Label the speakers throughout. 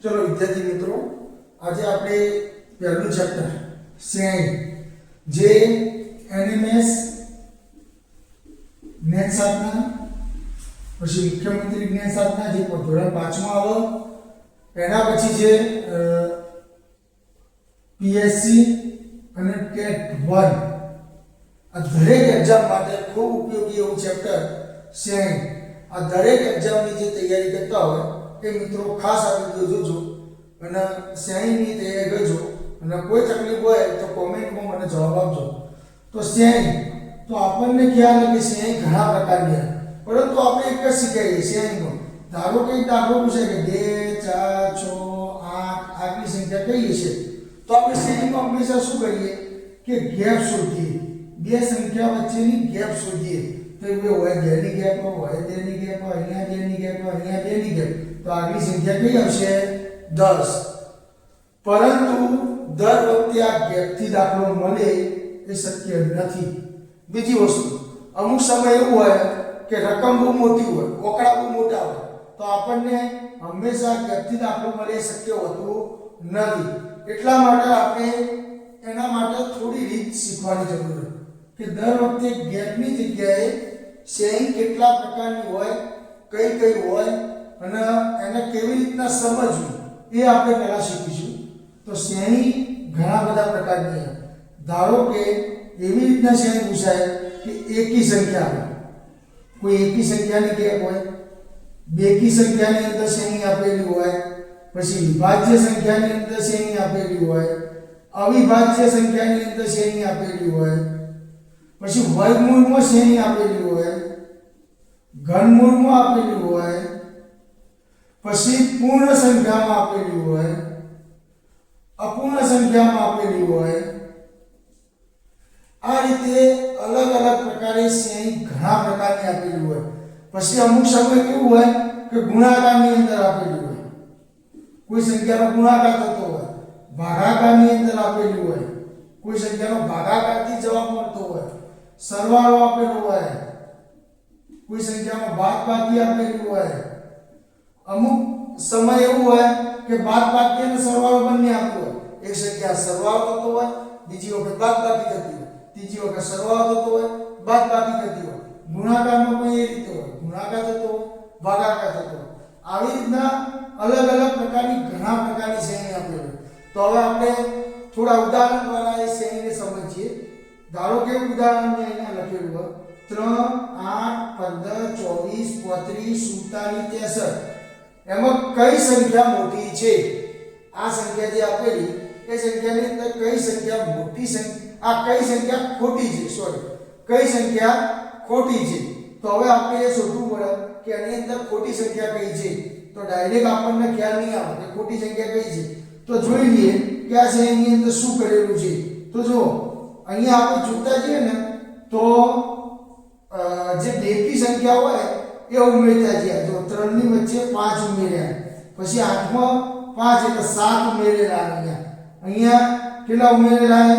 Speaker 1: चलो विद्यार्थी मित्रों, आज આપણે પહેલું ચેપ્ટર શ્રેણી જે એનએમએસ જ્ઞાન સાધના પછી મુખ્યમંત્રી જ્ઞાન સાધના જે ધોરણ 5 માં આવે એના પછી જે પીએસસી અને ટેટ 1 આ દરેક એક્ઝામ માટે ખૂબ ઉપયોગી એવું ચેપ્ટર શ્રેણી આ દરેક એક્ઝામની જે તૈયારી કરતા હોય એ મિત્રો ખાસ આ વિડિયો જોજો અને શ્રેણીની તૈયારી કરજો અને કોઈ તકલીફ હોય તો કોમેન્ટમાં મને જવાબ આપજો. તો શ્રેણી તો આપણને ખ્યાલ છે કે શ્રેણી ઘણા પ્રકારની છે, પરંતુ આપણે એક જ શીખાઈએ શ્રેણીમાં. ધારો કે દાખલો પૂછે કે 2 4 6 8 આટલી સંખ્યા કઈ છે, તો આપણે શ્રેણીમાં હંમેશા શું કરીએ કે ગેપ શોધીએ, બે સંખ્યા વચ્ચેની ગેપ શોધીએ. તો એ હોય 2 ની ગેપ હોય 2 ની ગેપ હોય અહીંયા 2 ની ગેપ હોય અહીંયા 2 ની ગેપ, તો આગલી સંખ્યા કઈ આવશે 10. પરંતુ દર વખતે આ ગેપથી દાખલો મળે એ શક્ય નથી. બીજી વસ્તુ, અમુક સમય એવું હોય કે રકમ બહુ મોટી હોય, ઓકડા બહુ મોટા હોય, તો આપણને હંમેશા ગેપથી દાખલો મળે એ શક્ય હોતું નથી. એટલા માટે આપણે એના માટે થોડી રીત શીખવાની જરૂર છે કે દર વખતે ગેપની જગ્યાએ શ્રેણી કેટલા પ્રકારની હોય, કઈ કઈ હોય અને એને કેવી રીતના સમજવું એ આપણે પહેલા શીખીશું. તો શ્રેણી ઘણા બધા પ્રકારની છે. ધારો કે એવી રીતના શ્રેણી પૂછાય કે એકી સંખ્યા હોય, કોઈ એકી સંખ્યાની ગેપ હોય, બેકી સંખ્યાની અંદર શ્રેણી આપેલી હોય, પછી વિભાજ્ય સંખ્યાની અંદર શ્રેણી આપેલી હોય, અવિભાજ્ય સંખ્યાની અંદર શ્રેણી આપેલી હોય, પછી વર્ગમૂળમાં શ્રેણી આપેલી હોય, ઘનમૂળમાં આપેલી હોય, પછી પૂર્ણ સંખ્યામાં આપેલી હોય, અપૂર્ણ સંખ્યામાં આપેલી હોય. આ રીતે અલગ અલગ પ્રકારે શ્રેણી ઘણા પ્રકારની આપેલી હોય. પછી અમુક સમય કેવું હોય કે ગુણાકારની અંદર આપેલી હોય, કોઈ સંખ્યાનો ગુણાકાર થતો હોય, ભાગાકારની અંદર આપેલી હોય, કોઈ સંખ્યાનો ભાગાકારથી જવાબ મળતો હોય, સરવાળો આપેલો હોય, કોઈ સંખ્યામાં બાદબાકી આપેલી હોય. અમુક સમય એવું હોય કે બાદબાકી અને સરવાળો બંને આપ્યો હોય. એક સંખ્યા સરવાળો થતો હોય, બીજી વખત બાદબાકી થતી હોય, ત્રીજી વખત સરવાળો થતો હોય, બાદબાકી થતી હોય. ગુણાકારમાં પણ એ રીતે હોય, ગુણાકાર થતો હોય, ભાગાકાર થતો હોય. આવી રીતના અલગ અલગ પ્રકારની ઘણા પ્રકારની શ્રેણી આપેલી હોય. તો હવે આપણે થોડા ઉદાહરણ દ્વારા એ શ્રેણીને સમજીએ. ધારો કે ઉદાહરણ મેં અહીંયા લખેલું હોય 3 8 15 24 47 63. એમાં કઈ સંખ્યા મોટી છે? આ સંખ્યા જે આપેલી એ સંખ્યાની અંદર કઈ સંખ્યા મોટી સંખ્યા, આ કઈ સંખ્યા ખોટી છે, કઈ સંખ્યા ખોટી છે. તો હવે આપણે એ શોધવું પડે કે આની અંદર ખોટી સંખ્યા કઈ છે. તો ડાયરેક્ટ આપણને ખ્યાલ નહીં આવે કે ખોટી સંખ્યા કઈ છે. તો જોઈ લઈએ કે આ શ્રેણીની અંદર શું કરેલું છે. તો જો અહીંયા આપણે જોતા જઈએ ને તો જે બેકી સંખ્યા હોય એ ઉમેરતા ગયા. જો 3 ની વચ્ચે 5 ઉમેર્યા, પછી 8 માં 5 એટલે 7 ઉમેરેલા. અહીંયા કેટલા ઉમેરેલા?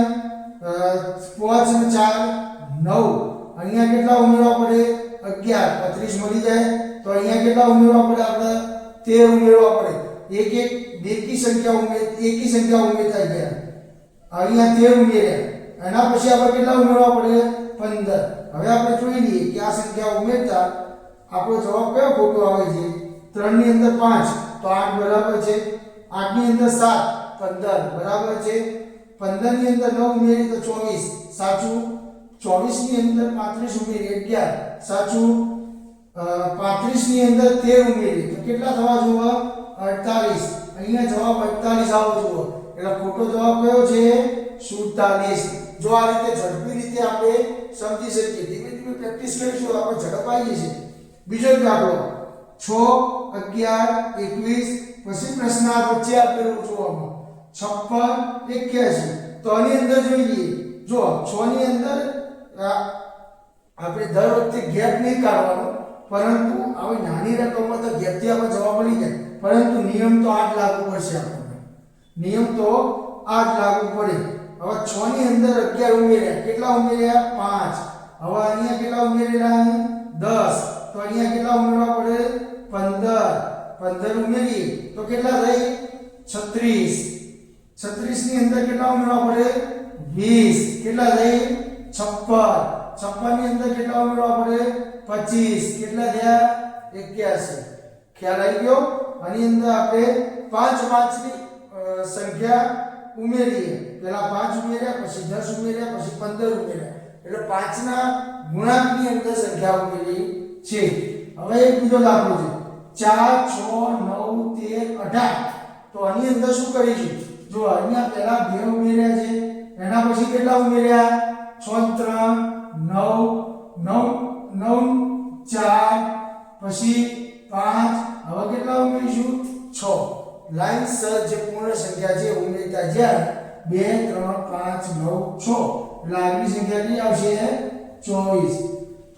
Speaker 1: 5 અને 4 9. અહીંયા કેટલા ઉમેરવા પડે? 11 35 મળી જાય. તો અહીંયા કેટલા ઉમેરવા પડે? આપણે 13 ઉમેરવા પડે. એક એક બેકી સંખ્યા એકી સંખ્યા ઉમેરતા ગયા. અહીંયા 13 ઉમેર્યા. એના પછી આપણે કેટલા ઉમેરવા પડે? 15. હવે આપણે જોઈ લઈએ કે આ સંખ્યા ઉમેરતા આપણો જવાબ કયો ખોટો આવે છે? 3 ની અંદર 5 તો 8 બરાબર છે, 8 ની અંદર 7 15 બરાબર છે, 15 ની અંદર 9 ઉમેરી તો 24 સાચું, 24 ની અંદર 35 ઉમેરી 11 સાચું, 35 ની અંદર 13 ઉમેરી તો કેટલા થવા જોવા? 48. અહીંયા જવાબ 48 આવો જોવો. એટલે ખોટો જવાબ કયો છે? 47. જો આ રીતે ઝડપી રીતે આપણે સમજી શકીએ, ધીમે ધીમે પ્રેક્ટિસ કરીશું આપણે ઝડપ આવી જશે. બીજો દાખલો 6 11 21. પછી પ્રશ્નાર્થ વચ્ચે આપેલું જોવામાં 56 81. તો આની અંદર જોઈ લઈએ. જો 6 ની અંદર આપણે દર વખતે ગેપ નહીં કાઢવાનો, પરંતુ આવી નાની રકમમાં તો ગેપથી આપણે જવાબ મળી જાય. પરંતુ નિયમ તો આ જ લાગુ પડશે આપણને, નિયમ તો આ જ લાગુ પડે. હવે 6 ની અંદર 11 ઉમેર્યા, કેટલા ઉમેર્યા? 5. હવે અહીંયા કેટલા ઉમેરેલા? 10. તો અહીંયા કેટલા ઉમેરવા પડે? 15. 15 ઉમેરીએ તો કેટલા થાય 36. 36 ની અંદર કેટલા ઉમેરવા પડે 20. કેટલા થાય 56. 56 ની અંદર કેટલા ઉમેરવા પડે 25. કેટલા થયા 81. ખ્યાલ આવી ગયો. આની અંદર આપણે 5 5 ની સંખ્યા ઉમેરીએ. પહેલા 5 ઉમેર્યા, પછી 10 ઉમેર્યા, પછી 15 ઉમેર્યા, એટલે 5 ના ગુણાંકની અંદર સંખ્યા ઉમેરી છે. હવે એક બીજો દાખલો છે 4 6 9 13 18. તો આની અંદર શું કરીશું? જો અહીંયા પહેલા 2 ઉમેર્યા છે, એના પછી કેટલા ઉમેર્યા 6 3 9 9 4 પછી 5. હવે કેટલા ઉમેરીશું 6. લાઈનસર જે પૂર્ણ સંખ્યા છે ઉમેરતા જાય 2 3 5 9 6, એટલે આગલી સંખ્યા કઈ આવશે 24.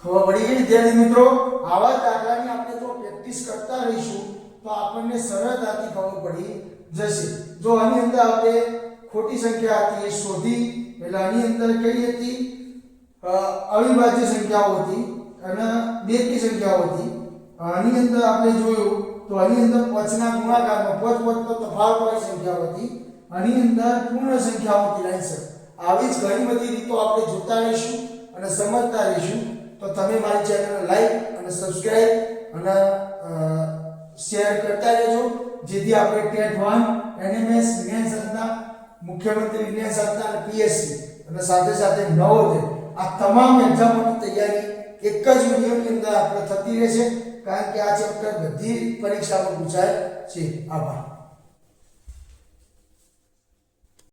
Speaker 1: ખબર પડી ગઈ વિદ્યાર્થી મિત્રો? આવા દાખલાની આપણે જો પ્રેક્ટિસ કરતા રહીશું તો આપણને સરળતાથી ખબર પડી જશે. જો આની અંદર આપણે ખોટી સંખ્યા હતી એ શોધી, એટલે આની અંદર કઈ હતી અવિભાજ્ય સંખ્યાઓ હતી અને બેકી સંખ્યાઓ હતી. આની અંદર આપણે જોયું તો આની અંદર 5 ના ગુણાકારમાં 5 તો તફાવતવાળી સંખ્યાઓ હતી. આની અંદર પૂર્ણ સંખ્યાઓ હતી લાઈનસર. આવી જ ઘણી બધી રીતો આપણે જોતા રહીશું અને સમજતા રહીશું. તો તમે મારી ચેનલને લાઈક અને સબસ્ક્રાઇબ અને શેર કરતા રહેજો, જેથી આપણે ટેટ 1 એનએમએસ વિજ્ઞાન શાસ્ત્રના મુખ્યમંત્રી વિજ્ઞાન શાસ્ત્ર અને પીએસસી અને સાથે સાથે નવોદય આ તમામ એક્ઝામોની તૈયારી એક જ વિડિયોની અંદર આપણે થતી રહેશે, કારણ કે આ ચેપ્ટર બધી પરીક્ષામાં પૂછાય છે. આભાર.